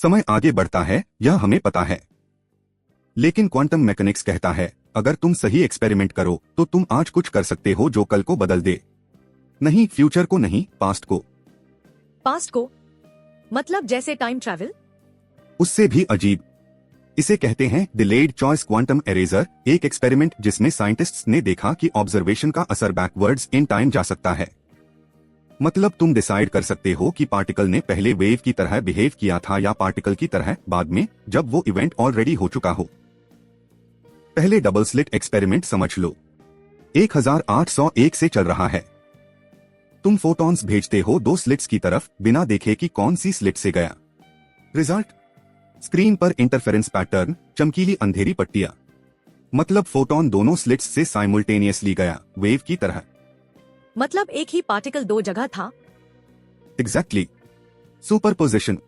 समय आगे बढ़ता है, यह हमें पता है। लेकिन क्वांटम मैकेनिक्स कहता है, अगर तुम सही एक्सपेरिमेंट करो तो तुम आज कुछ कर सकते हो जो कल को बदल दे। नहीं फ्यूचर को, नहीं पास्ट को। पास्ट को मतलब जैसे टाइम ट्रैवल? उससे भी अजीब। इसे कहते हैं डिलेड चॉइस क्वांटम एरेजर, एक एक्सपेरिमेंट जिसमें साइंटिस्ट्स ने देखा कि ऑब्जर्वेशन का असर बैकवर्ड्स इन टाइम जा सकता है। मतलब तुम डिसाइड कर सकते हो कि पार्टिकल ने पहले वेव की तरह बिहेव किया था या पार्टिकल की तरह बाद में, जब वो इवेंट ऑलरेडी हो चुका हो। पहले डबल स्लिट एक्सपेरिमेंट समझ लो। 1801 से चल रहा है। तुम फोटॉन्स भेजते हो दो स्लिट्स की तरफ बिना देखे कि कौन सी स्लिट से गया। रिजल्ट, स्क्रीन पर इंटरफेरेंस पैटर्न, चमकीली अंधेरी पट्टियां। मतलब फोटॉन दोनों स्लिट्स से साइमल्टेनियसली गया, वेव की तरह। मतलब एक ही पार्टिकल दो जगह था। Exactly, superposition.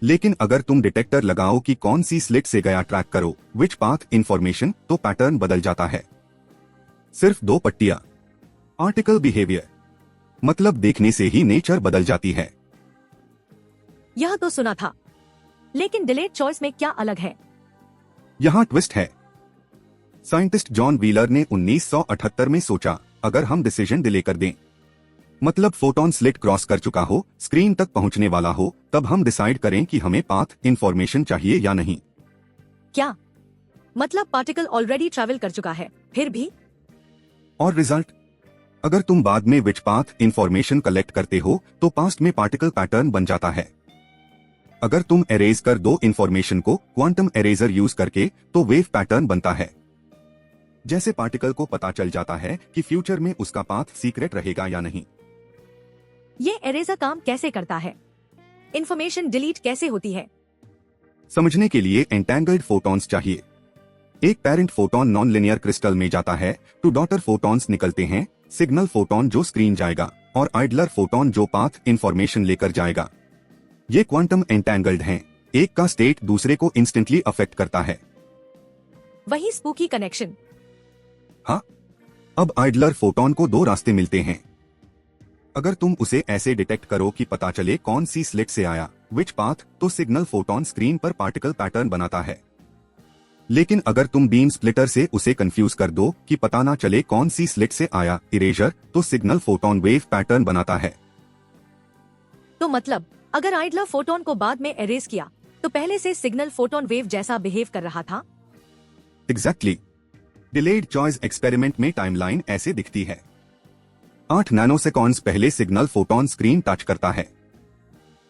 लेकिन अगर तुम डिटेक्टर लगाओ कि कौन सी स्लिट से गया ट्रैक करो, विच पाथ इंफॉर्मेशन, तो पैटर्न बदल जाता है। सिर्फ दो पट्टियां। आर्टिकल बिहेवियर, मतलब देखने से ही नेचर बदल जाती है। यह तो सुना था, लेकिन डिलेड चॉइस में क्या अलग है? यहां ट्विस्ट है। साइंटिस्ट जॉन व्हीलर ने 1978 में सोचा, अगर हम डिसीजन डिले कर दें, मतलब फोटोन स्लिट क्रॉस कर चुका हो, स्क्रीन तक पहुंचने वाला हो, तब हम डिसाइड करें कि हमें पाथ इंफॉर्मेशन चाहिए या नहीं। क्या मतलब पार्टिकल ऑलरेडी ट्रैवल कर चुका है, फिर भी? और रिजल्ट, अगर तुम बाद में विच पाथ इंफॉर्मेशन कलेक्ट करते हो तो पास्ट में पार्टिकल पैटर्न बन जाता है। अगर तुम एरेज कर दो इंफॉर्मेशन को क्वांटम एरेजर यूज करके, तो वेव पैटर्न बनता है। जैसे पार्टिकल को पता चल जाता है कि फ्यूचर में उसका पाथ सीक्रेट रहेगा या नहीं। ये एरेजर काम कैसे करता है? इंफॉर्मेशन डिलीट कैसे होती है? समझने के लिए एंटेंगल्ड फोटॉन्स चाहिए। एक parent photon non linear crystal में जाता है, टू डॉटर फोटॉन्स निकलते हैं, सिग्नल फोटोन जो स्क्रीन जाएगा और आइडलर फोटोन जो पाथ इंफॉर्मेशन लेकर जाएगा। ये क्वांटम एंटेंगल्ड हैं, एक का स्टेट दूसरे को इंस्टेंटली अफेक्ट करता है। वही स्पूकी कनेक्शन। हाँ, अब आइडलर फोटोन को दो रास्ते मिलते हैं। अगर तुम उसे ऐसे डिटेक्ट करो कि पता चले कौन सी स्लिट से आया, विच पाथ, तो सिग्नल फोटोन स्क्रीन पर पार्टिकल पैटर्न बनाता है। लेकिन अगर तुम बीम स्प्लिटर से उसे कंफ्यूज कर दो कि पता ना चले कौन सी स्लिट से आया, इरेजर, तो सिग्नल फोटोन वेव पैटर्न बनाता है। तो मतलब अगर आइडलर फोटोन को बाद में एरेज किया तो पहले से सिग्नल फोटोन वेव जैसा बिहेव कर रहा था। एग्जैक्टली। डिलेड चॉइस एक्सपेरिमेंट में टाइमलाइन ऐसे दिखती है। 8 नैनोसेकंड्स पहले सिग्नल फोटोन स्क्रीन टच करता है।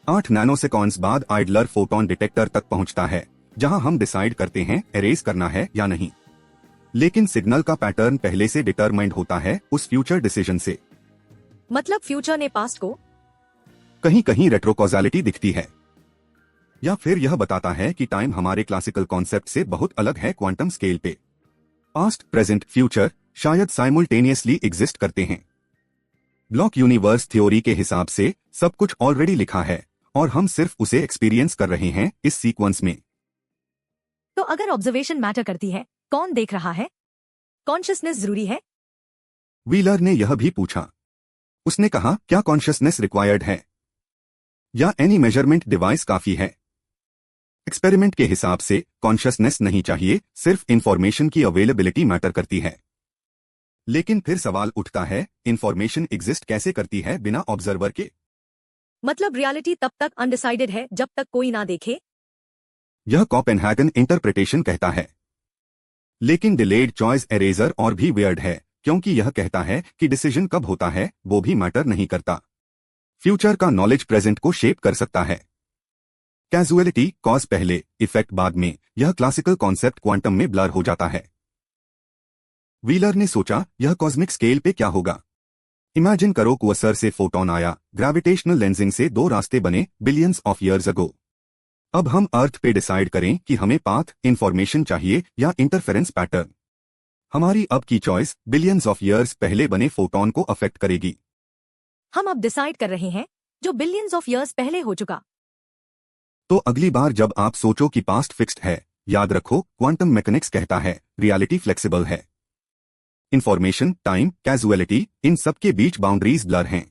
8 नैनोसेकंड्स बाद आइडलर फोटोन डिटेक्टर तक पहुंचता है, जहां हम डिसाइड करते हैं एरेज करना है या नहीं। लेकिन सिग्नल का पैटर्न पहले से डिटरमाइंड होता है उस फ्यूचर डिसीजन से। मतलब फ्यूचर ने पास्ट को? कहीं कहीं रेट्रोकॉजालिटी दिखती है। या फिर यह बताता है कि टाइम हमारे क्लासिकल कॉन्सेप्ट से बहुत अलग है क्वांटम स्केल पे। पास्ट, प्रेजेंट, फ्यूचर शायद साइमल्टेनियसली एग्जिस्ट करते हैं। ब्लॉक यूनिवर्स थ्योरी के हिसाब से सब कुछ ऑलरेडी लिखा है और हम सिर्फ उसे एक्सपीरियंस कर रहे हैं इस सीक्वेंस में। तो अगर ऑब्जर्वेशन मैटर करती है, कौन देख रहा है? कॉन्शियसनेस जरूरी है? व्हीलर ने यह भी पूछा। उसने कहा, क्या कॉन्शियसनेस रिक्वायर्ड है या एनी मेजरमेंट डिवाइस काफी है? एक्सपेरिमेंट के हिसाब से कॉन्शियसनेस नहीं चाहिए, सिर्फ इंफॉर्मेशन की अवेलेबिलिटी मैटर करती है। लेकिन फिर सवाल उठता है, इंफॉर्मेशन एग्जिस्ट कैसे करती है बिना ऑब्जर्वर के? मतलब रियलिटी तब तक अनडिसाइडेड है जब तक कोई ना देखे। यह कोपेनहेगन इंटरप्रिटेशन कहता है। लेकिन डिलेड चॉइस एरेजर और भी वियर्ड है, क्योंकि यह कहता है कि डिसीजन कब होता है वो भी मैटर नहीं करता। फ्यूचर का नॉलेज प्रेजेंट को शेप कर सकता है। कैजुअलिटी, कॉज पहले, इफेक्ट बाद में, यह क्लासिकल कॉन्सेप्ट क्वांटम में ब्लर हो जाता है। व्हीलर ने सोचा, यह कॉस्मिक स्केल पे क्या होगा? इमेजिन करो क्वसर से फोटोन आया, ग्रेविटेशनल लेंसिंग से दो रास्ते बने बिलियंस ऑफ ईयर्स अगो। अब हम अर्थ पे डिसाइड करें कि हमें पाथ इंफॉर्मेशन चाहिए या इंटरफेरेंस पैटर्न। हमारी अब की चॉइस बिलियंस ऑफ ईयर्स पहले बने फोटोन को अफेक्ट करेगी। हम अब डिसाइड कर रहे हैं जो बिलियंस ऑफ ईयर्स पहले हो चुका। तो अगली बार जब आप सोचो कि पास्ट फिक्स्ड है, याद रखो क्वांटम मैकेनिक्स कहता है रियलिटी फ्लेक्सिबल है। इंफॉर्मेशन, टाइम, कैजुअलिटी, इन सब के बीच बाउंड्रीज ब्लर हैं।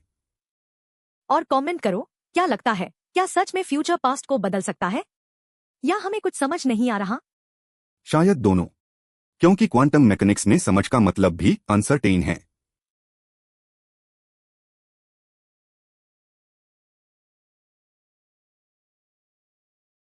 और कमेंट करो, क्या लगता है, क्या सच में फ्यूचर पास्ट को बदल सकता है? या हमें कुछ समझ नहीं आ रहा? शायद दोनों, क्योंकि क्वांटम मैकेनिक्स में समझ का मतलब भी अनसर्टेन है।